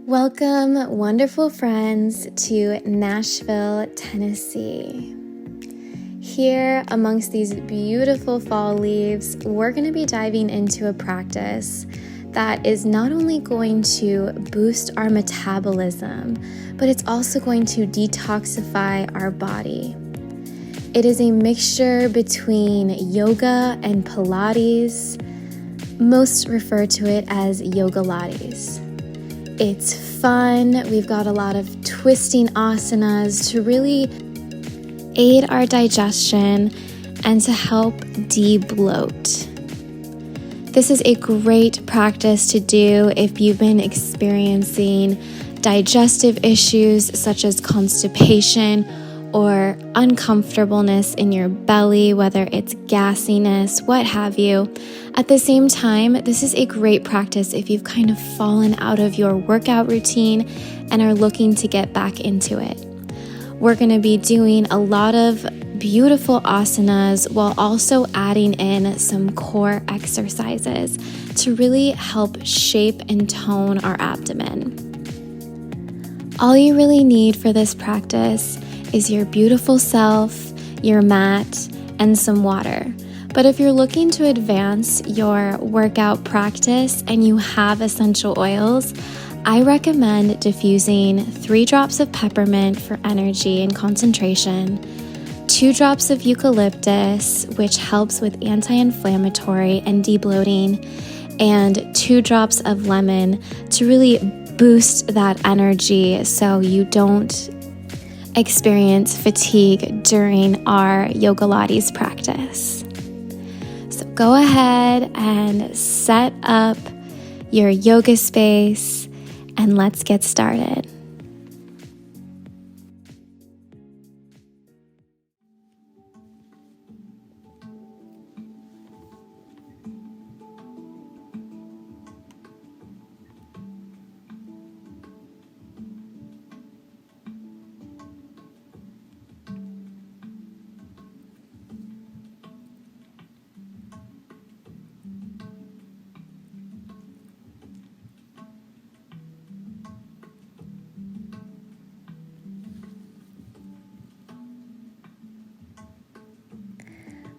Welcome, wonderful friends, to Nashville, Tennessee. Here, amongst these beautiful fall leaves, we're going to be diving into a practice that is not only going to boost our metabolism, but it's also going to detoxify our body. It is a mixture between yoga and Pilates. Most refer to it as Yogalites. It's fun. We've got a lot of twisting asanas to really aid our digestion and to help de-bloat. This is a great practice to do if you've been experiencing digestive issues such as constipation or uncomfortableness in your belly, whether it's gassiness, what have you. At the same time, this is a great practice if you've kind of fallen out of your workout routine and are looking to get back into it. We're going to be doing a lot of beautiful asanas while also adding in some core exercises to really help shape and tone our abdomen. All you really need for this practice is your beautiful self, your mat, and some water. But if you're looking to advance your workout practice and you have essential oils, I recommend diffusing 3 drops of peppermint for energy and concentration, 2 drops of eucalyptus, which helps with anti-inflammatory and de-bloating, and 2 drops of lemon to really boost that energy so you don't experience fatigue during our Yogalites practice. So go ahead and set up your yoga space and let's get started.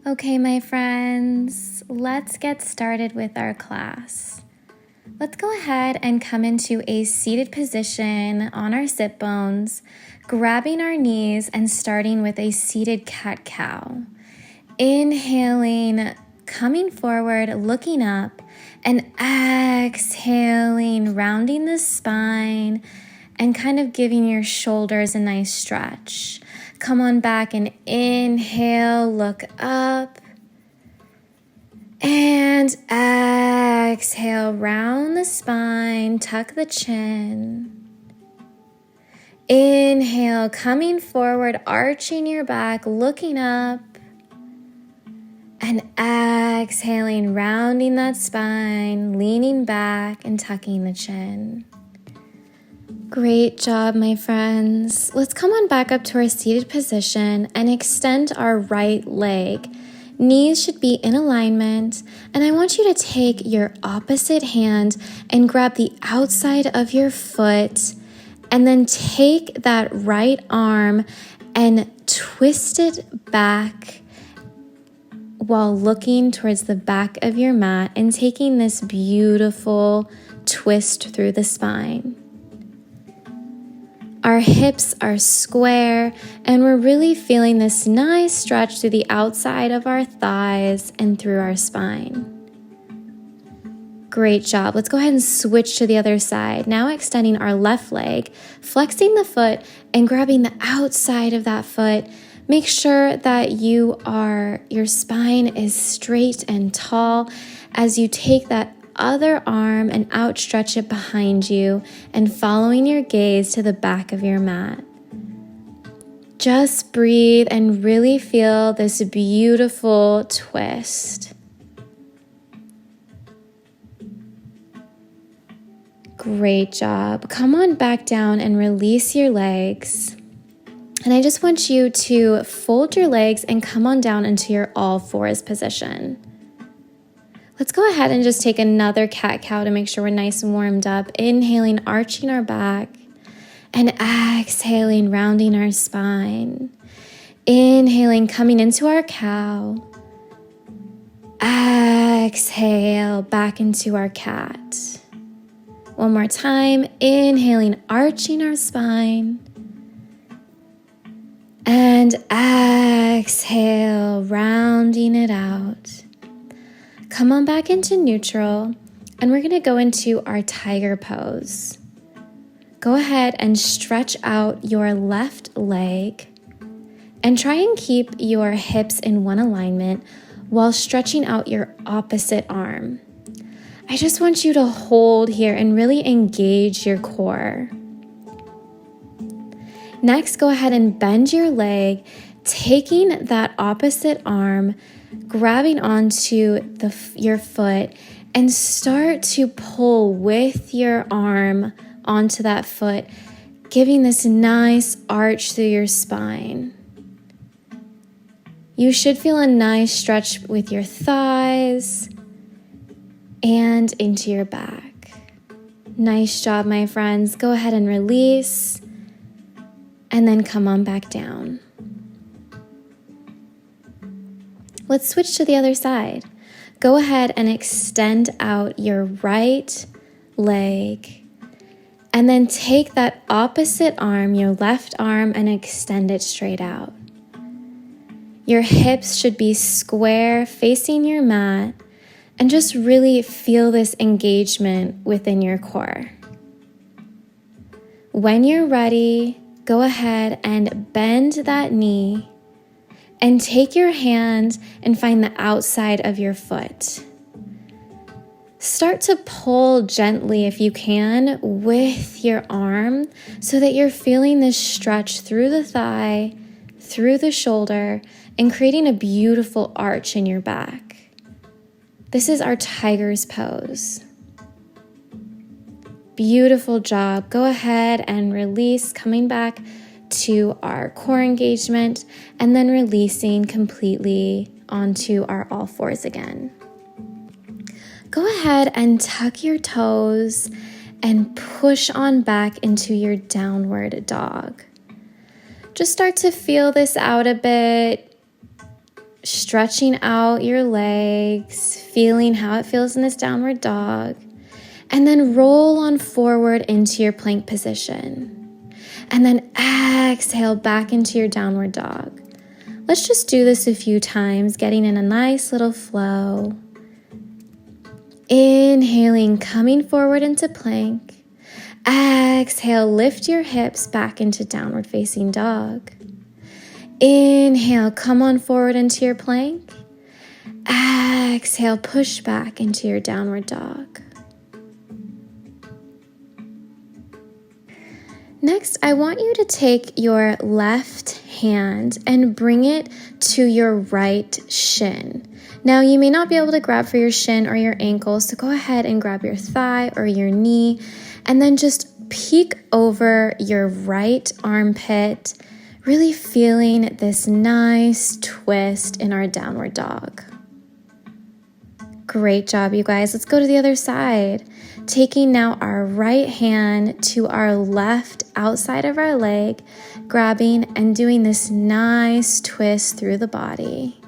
Okay, my friends, let's get started with our class. Let's go ahead and come into a seated position on our sit bones, grabbing our knees and starting with a seated cat-cow. Inhaling, coming forward, looking up, and exhaling, rounding the spine and kind of giving your shoulders a nice stretch. Come on back and inhale, look up, and exhale, round the spine, tuck the chin. Inhale, coming forward, arching your back, looking up, and exhaling, rounding that spine, leaning back and tucking the chin. Great job, my friends. Let's come on back up to our seated position and extend our right leg. Knees should be in alignment, and I want you to take your opposite hand and grab the outside of your foot, and then take that right arm and twist it back while looking towards the back of your mat and taking this beautiful twist through the spine. Our hips are square, and we're really feeling this nice stretch through the outside of our thighs and through our spine. Great job. Let's go ahead and switch to the other side. Now extending our left leg, flexing the foot and grabbing the outside of that foot. Make sure that your spine is straight and tall as you take that other arm and outstretch it behind you and following your gaze to the back of your mat. Just breathe and really feel this beautiful twist. Great job. Come on back down and release your legs. And I just want you to fold your legs and come on down into your all fours position. Let's go ahead and just take another cat-cow to make sure we're nice and warmed up. Inhaling, arching our back, and exhaling, rounding our spine. Inhaling, coming into our cow. Exhale, back into our cat. One more time, inhaling, arching our spine. And exhale, rounding it out. Come on back into neutral, and we're going to go into our tiger pose. Go ahead and stretch out your left leg and try and keep your hips in one alignment while stretching out your opposite arm. I just want you to hold here and really engage your core. Next, go ahead and bend your leg, taking that opposite arm, grabbing onto your foot, and start to pull with your arm onto that foot, giving this nice arch through your spine. You should feel a nice stretch with your thighs and into your back. Nice job, my friends. Go ahead and release, and then come on back down. Let's switch to the other side. Go ahead and extend out your right leg, and then take that opposite arm, your left arm, and extend it straight out. Your hips should be square, facing your mat, and just really feel this engagement within your core. When you're ready, go ahead and bend that knee and take your hand and find the outside of your foot. Start to pull gently if you can with your arm so that you're feeling this stretch through the thigh, through the shoulder, and creating a beautiful arch in your back. This is our tiger's pose. Beautiful job. Go ahead and release, coming back to our core engagement, and then releasing completely onto our all fours again. Go ahead and tuck your toes and push on back into your downward dog. Just start to feel this out a bit, stretching out your legs, feeling how it feels in this downward dog, and then roll on forward into your plank position. And then exhale back into your downward dog. Let's just do this a few times, getting in a nice little flow. Inhaling, coming forward into plank. Exhale, lift your hips back into downward facing dog. Inhale, come on forward into your plank. Exhale, push back into your downward dog. Next, I want you to take your left hand and bring it to your right shin. Now, you may not be able to grab for your shin or your ankle, so go ahead and grab your thigh or your knee, and then just peek over your right armpit, really feeling this nice twist in our downward dog. Great job, you guys. Let's go to the other side. Taking now our right hand to our left outside of our leg, grabbing and doing this nice twist through the body.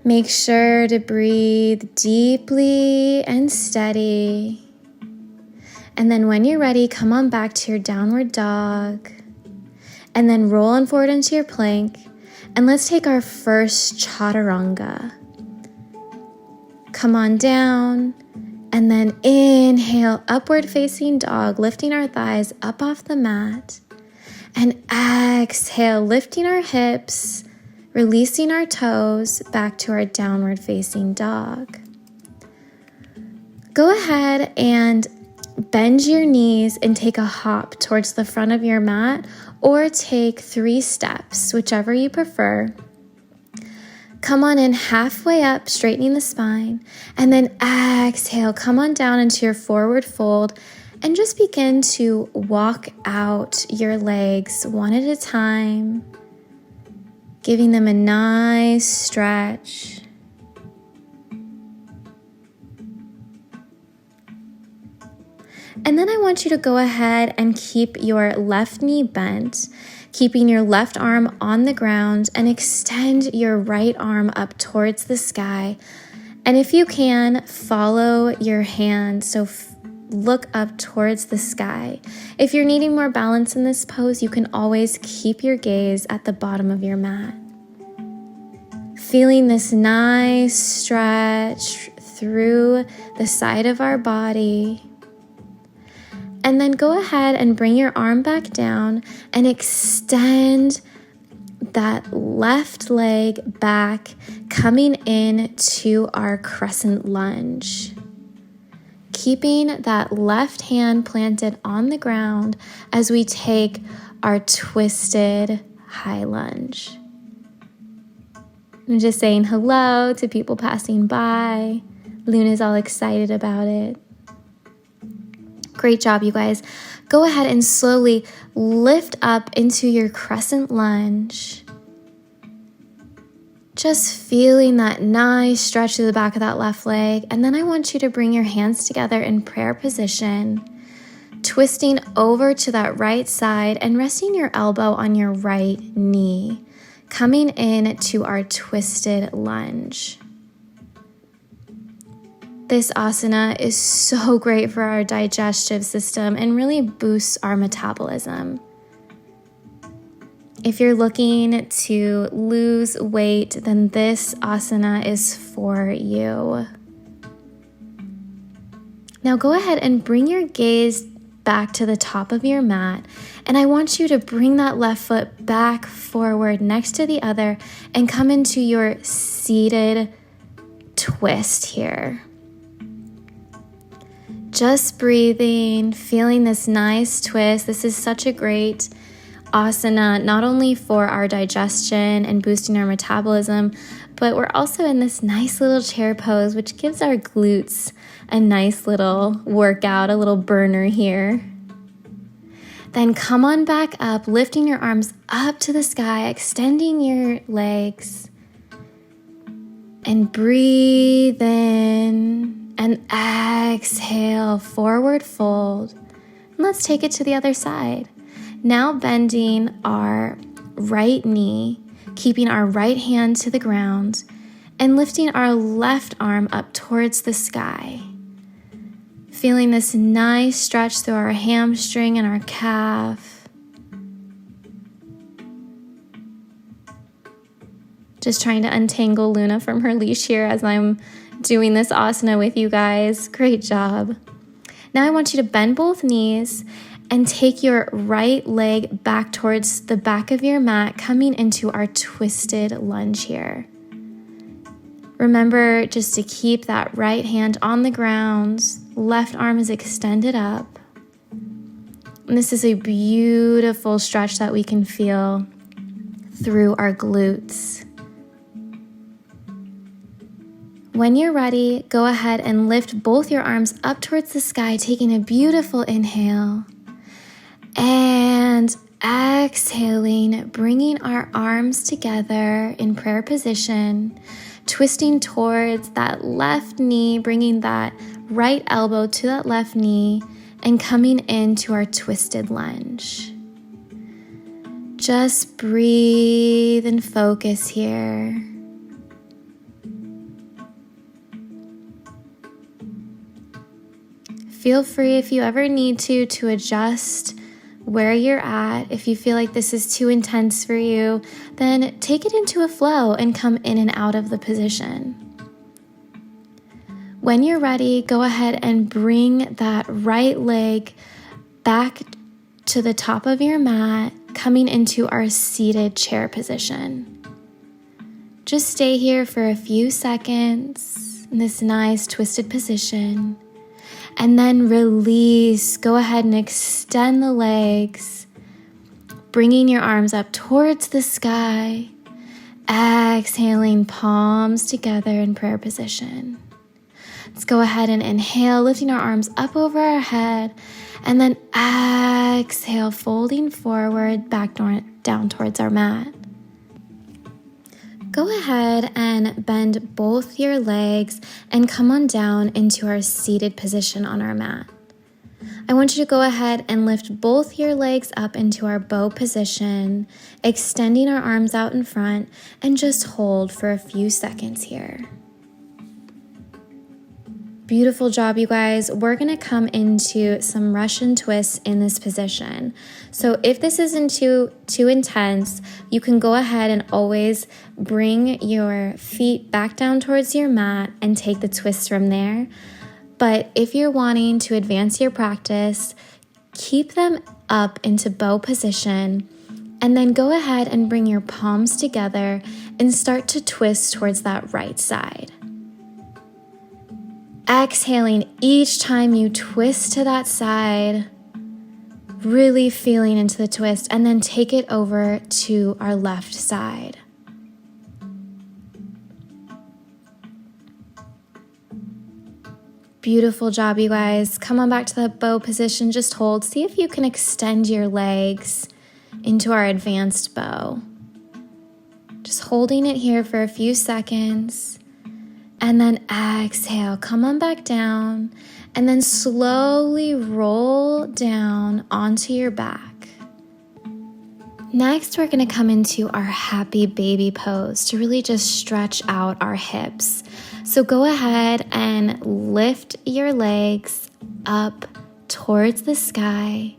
Make sure to breathe deeply and steady. And then when you're ready, come on back to your downward dog. And then roll on forward into your plank. And let's take our first chaturanga. Come on down. And then inhale, upward facing dog, lifting our thighs up off the mat. And exhale, lifting our hips, releasing our toes back to our downward facing dog. Go ahead and bend your knees and take a hop towards the front of your mat, or take 3 steps, whichever you prefer. Come on in halfway up, straightening the spine, and then exhale, come on down into your forward fold, and just begin to walk out your legs one at a time. giving them a nice stretch. And then I want you to go ahead and keep your left knee bent, keeping your left arm on the ground, and extend your right arm up towards the sky. And if you can, follow your hand, so look up towards the sky. If you're needing more balance in this pose, you can always keep your gaze at the bottom of your mat. Feeling this nice stretch through the side of our body. And then go ahead and bring your arm back down and extend that left leg back, coming in to our crescent lunge. Keeping that left hand planted on the ground as we take our twisted high lunge. I'm just saying hello to people passing by. Luna's all excited about it. Great job, you guys. Go ahead and slowly lift up into your crescent lunge. Just feeling that nice stretch to the back of that left leg. And then I want you to bring your hands together in prayer position, twisting over to that right side and resting your elbow on your right knee, coming in to our twisted lunge. This asana is so great for our digestive system and really boosts our metabolism. If you're looking to lose weight, then this asana is for you. Now go ahead and bring your gaze back to the top of your mat, and I want you to bring that left foot back forward next to the other and come into your seated twist here. Just breathing, feeling this nice twist. This is such a great asana, not only for our digestion and boosting our metabolism, but we're also in this nice little chair pose, which gives our glutes a nice little workout, a little burner here. Then come on back up, lifting your arms up to the sky, extending your legs, and breathe in. And exhale, forward fold. And let's take it to the other side. Now bending our right knee, keeping our right hand to the ground, and lifting our left arm up towards the sky. Feeling this nice stretch through our hamstring and our calf. Just trying to untangle Luna from her leash here as I'm doing this asana with you guys. Great job. Now I want you to bend both knees and take your right leg back towards the back of your mat, coming into our twisted lunge here. Remember just to keep that right hand on the ground, left arm is extended up. And this is a beautiful stretch that we can feel through our glutes. When you're ready, go ahead and lift both your arms up towards the sky, taking a beautiful inhale. And exhaling, bringing our arms together in prayer position, twisting towards that left knee, bringing that right elbow to that left knee, and coming into our twisted lunge. Just breathe and focus here. Feel free if you ever need to adjust where you're at. If you feel like this is too intense for you, then take it into a flow and come in and out of the position. When you're ready, go ahead and bring that right leg back to the top of your mat, coming into our seated chair position. Just stay here for a few seconds in this nice twisted position. And then release. Go ahead and extend the legs, bringing your arms up towards the sky. Exhaling, palms together in prayer position. Let's go ahead and inhale, lifting our arms up over our head. And then exhale, folding forward, back down towards our mat. Go ahead and bend both your legs and come on down into our seated position on our mat. I want you to go ahead and lift both your legs up into our bow position, extending our arms out in front, and just hold for a few seconds here. Beautiful job, you guys. We're going to come into some Russian twists in this position. So if this isn't too intense, you can go ahead and always bring your feet back down towards your mat and take the twists from there. But if you're wanting to advance your practice, keep them up into bow position and then go ahead and bring your palms together and start to twist towards that right side. Exhaling each time you twist to that side, really feeling into the twist, and then take it over to our left side. Beautiful job, you guys. Come on back to that bow position. Just hold. See if you can extend your legs into our advanced bow. Just holding it here for a few seconds. And then exhale. Come on back down. And then slowly roll down onto your back. Next, we're going to come into our happy baby pose to really just stretch out our hips. So go ahead and lift your legs up towards the sky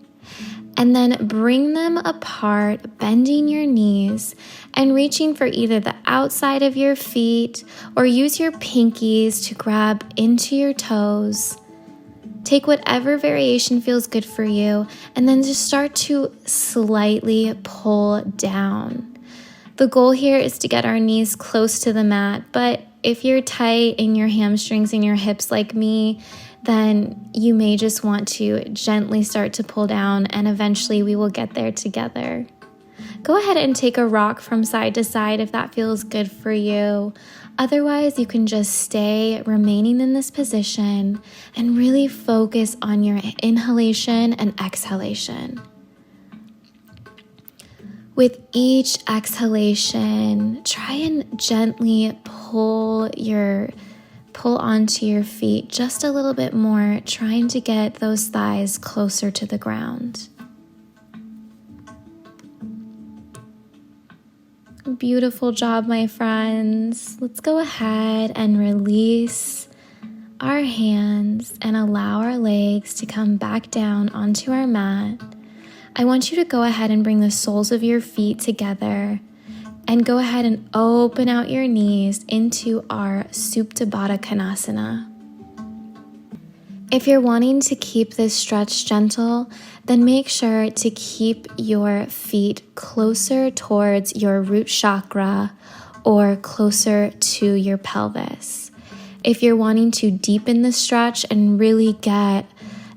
and then bring them apart, bending your knees and reaching for either the outside of your feet or use your pinkies to grab into your toes. Take whatever variation feels good for you and then just start to slightly pull down. The goal here is to get our knees close to the mat, but if you're tight in your hamstrings and your hips like me, then you may just want to gently start to pull down and eventually we will get there together. Go ahead and take a rock from side to side if that feels good for you. Otherwise, you can just stay remaining in this position and really focus on your inhalation and exhalation. With each exhalation, try and gently pull onto your feet just a little bit more, trying to get those thighs closer to the ground. Beautiful job, my friends. Let's go ahead and release our hands and allow our legs to come back down onto our mat. I want you to go ahead and bring the soles of your feet together and go ahead and open out your knees into our Supta Baddha Konasana. If you're wanting to keep this stretch gentle, then make sure to keep your feet closer towards your root chakra or closer to your pelvis. If you're wanting to deepen the stretch and really get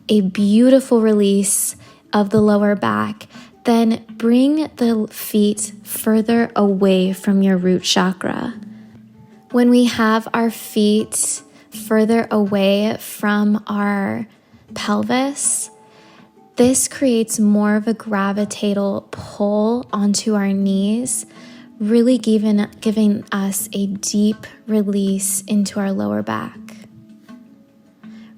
a beautiful release of the lower back, then bring the feet further away from your root chakra. When we have our feet further away from our pelvis, this creates more of a gravitational pull onto our knees, really giving us a deep release into our lower back.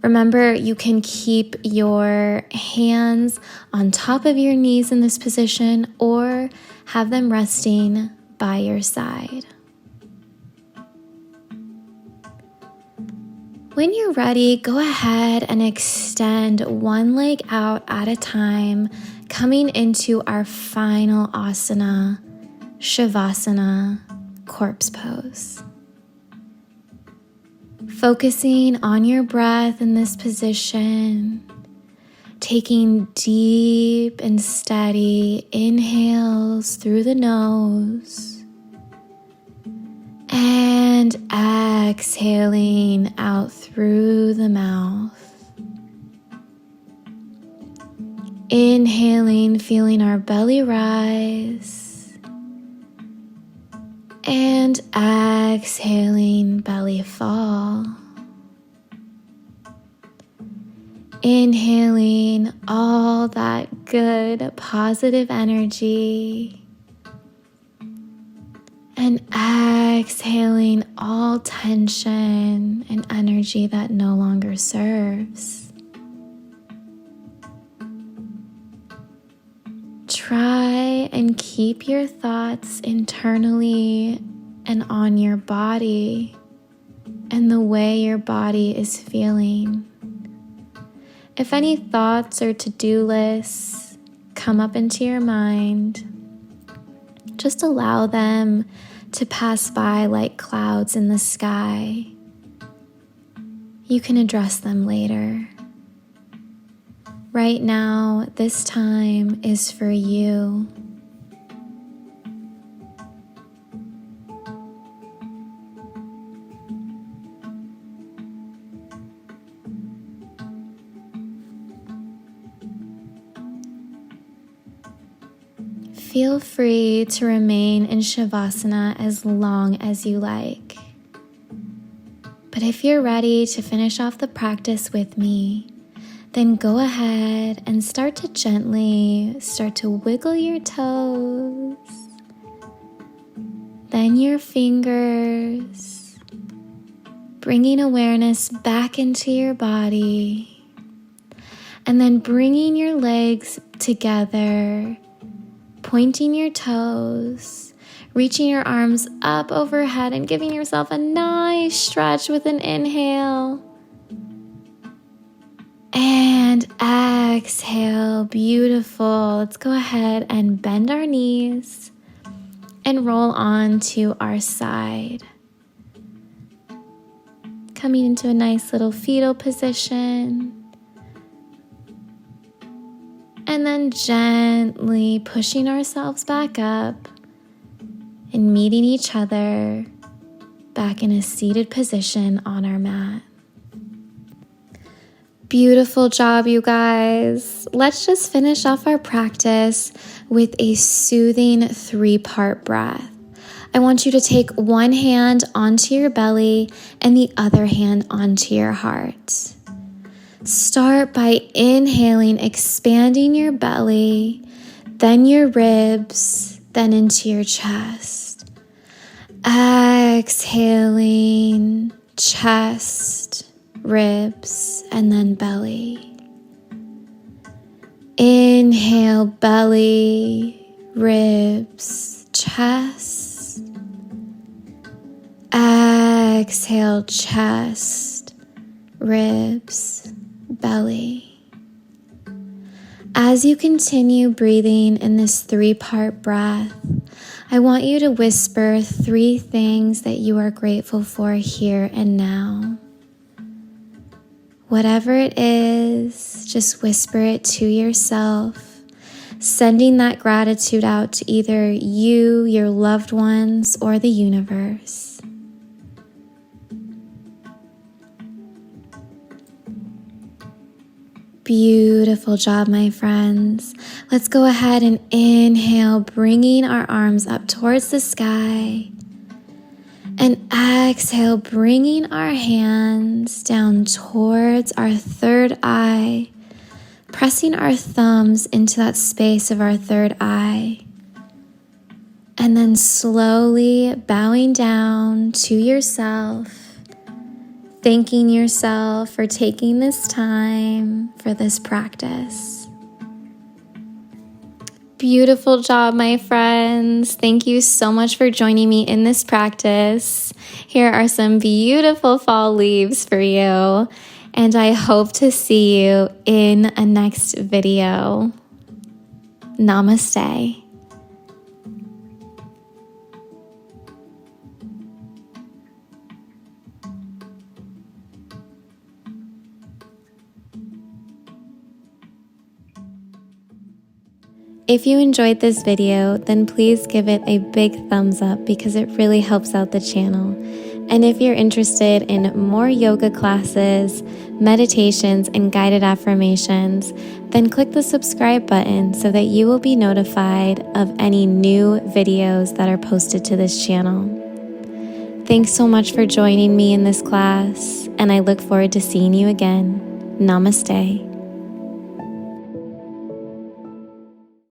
Remember, you can keep your hands on top of your knees in this position or have them resting by your side. When you're ready, go ahead and extend one leg out at a time, coming into our final asana, Shavasana, corpse pose. Focusing on your breath in this position, taking deep and steady inhales through the nose and exhaling out through the mouth. Inhaling, feeling our belly rise. And exhaling, belly fall. Inhaling all that good, positive energy. And exhaling all tension and energy that no longer serves. Try and keep your thoughts internally and on your body and the way your body is feeling. If any thoughts or to-do lists come up into your mind, just allow them to pass by like clouds in the sky. You can address them later. Right now, this time is for you. Feel free to remain in Shavasana as long as you like. But if you're ready to finish off the practice with me, then go ahead and start to wiggle your toes, then your fingers, bringing awareness back into your body, and then bringing your legs together, pointing your toes, reaching your arms up overhead and giving yourself a nice stretch with an inhale. And exhale, beautiful. Let's go ahead and bend our knees and roll on to our side. Coming into a nice little fetal position. And then gently pushing ourselves back up and meeting each other back in a seated position on our mat. Beautiful job, you guys. Let's just finish off our practice with a soothing 3-part breath. I want you to take one hand onto your belly and the other hand onto your heart. Start by inhaling, expanding your belly, then your ribs, then into your chest. Exhaling, chest, ribs, and then belly. Inhale, belly, ribs, chest. Exhale, chest, ribs, belly. As you continue breathing in this 3-part breath, I want you to whisper 3 things that you are grateful for here and now. Whatever it is, just whisper it to yourself, sending that gratitude out to either you, your loved ones, or the universe. Beautiful job, my friends. Let's go ahead and inhale, bringing our arms up towards the sky. And exhale, bringing our hands down towards our third eye, pressing our thumbs into that space of our third eye. And then slowly bowing down to yourself, thanking yourself for taking this time for this practice. Beautiful job, my friends. Thank you so much for joining me in this practice. Here are some beautiful fall leaves for you, and I hope to see you in a next video. Namaste. If you enjoyed this video, then please give it a big thumbs up because it really helps out the channel. And if you're interested in more yoga classes, meditations, and guided affirmations, then click the subscribe button so that you will be notified of any new videos that are posted to this channel. Thanks so much for joining me in this class, and I look forward to seeing you again. Namaste.